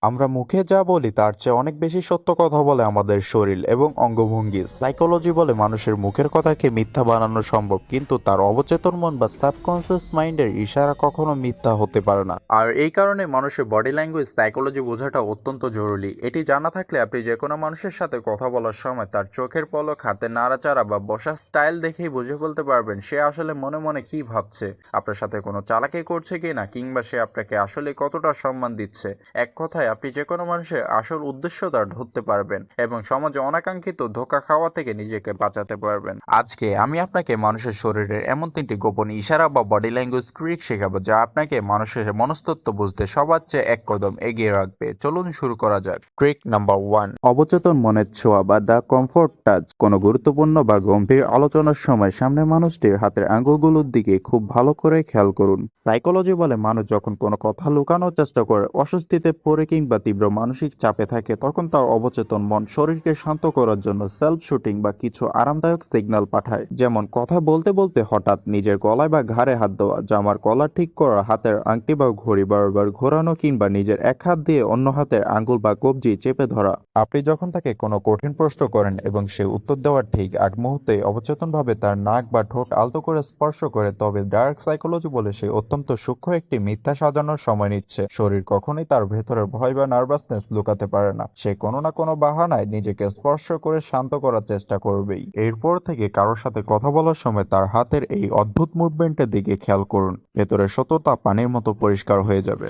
আমরা মুখে যা বলি তার চেয়ে অনেক বেশি সত্য কথা বলে আমাদের শরীর এবং অঙ্গভঙ্গি। সাইকোলজি বলে মানুষের মুখের কথাকে মিথ্যা বানানো সম্ভব, কিন্তু তার অবচেতন মন বা সাবকনসিয়াস মাইন্ডের ইশারা কখনো মিথ্যা হতে পারে না। আর এই কারণে মানুষের বডি ল্যাঙ্গুয়েজ সাইকোলজি বোঝাটা অত্যন্ত জরুরি। এটি জানা থাকলে আপনি যে কোনো মানুষের সাথে কথা বলার সময় তার চোখের পলক, হাতের নাড়াচাড়া বা বসার স্টাইল দেখেই বুঝে ফেলতে পারবেন সে আসলে মনে মনে কি ভাবছে, আপনার সাথে কোনো চালাকি করছে কিনা, কিংবা সে আপনাকে আসলে কতটা সম্মান দিচ্ছে। এক কথায় আপনি যে কোনো মানুষের আসল উদ্দেশ্যটা ধরতে পারবেন এবং সমাজে অনাকাঙ্ক্ষিত ধোঁকা খাওয়া থেকে নিজেকে বাঁচাতে পারবেন। আজকে আমি আপনাকে মানুষের শরীরের এমন তিনটি গোপন ইশারা বা বডি ল্যাঙ্গুয়েজ ট্রিক শেখাবো যা আপনাকে মানুষের মনস্তত্ত্ব বুঝতে সবার চেয়ে এক কদম এগিয়ে রাখবে। চলুন শুরু করা যাক। ট্রিক নাম্বার 1, অবচেতন মনের ছোঁয়া বা দ্য কমফোর্ট টাচ। কোনো গুরুত্বপূর্ণ বা গম্ভীর আলোচনার সময় সামনের মানুষটির হাতের আঙ্গুলগুলোর দিকে খুব ভালো করে খেয়াল করুন। সাইকোলজি বলে মানুষ যখন কোনো কথা লুকানোর চেষ্টা করে, অস্বস্তিতে পড়ে কিংবা তীব্র মানসিক চাপে থাকে, তখন তার অবচেতন মন শরীরকে শান্ত করার জন্য সেলফ শুটিং বা কিছু আরামদায়ক সিগন্যাল পাঠায়। যেমন কথা বলতে বলতে হঠাৎ নিজের গলায় বা ঘাড়ে হাত দেওয়া, জামার কলার ঠিক করা, হাতের আংটি বা ঘড়ি বারবার ঘোরানো, কিংবা নিজের এক হাত দিয়ে অন্য হাতের আঙ্গুল বা কবজি চেপে ধরা। আপনি যখন তাকে কোনো কঠিন প্রশ্ন করেন এবং সে উত্তর দেওয়ার ঠিক আগ মুহূর্তে অবচেতনভাবে তার নাক বা ঠোঁট আলতো করে স্পর্শ করে, তবে ডার্ক সাইকোলজি বলে সে অত্যন্ত সূক্ষ্ম একটি মিথ্যা সাজানোর সময় নিচ্ছে। শরীর কখনোই তার ভেতরের ভয় বা নার্ভাসনেস লুকাতে পারে না। সে কোনো না কোনো বাহানায় নিজেকে স্পর্শ করে শান্ত করার চেষ্টা করবেই। এরপর থেকে কারোর সাথে কথা বলার সময় তার হাতের এই অদ্ভুত মুভমেন্টের দিকে খেয়াল করুন। ভেতরের সততা পানির মতো পরিষ্কার হয়ে যাবে।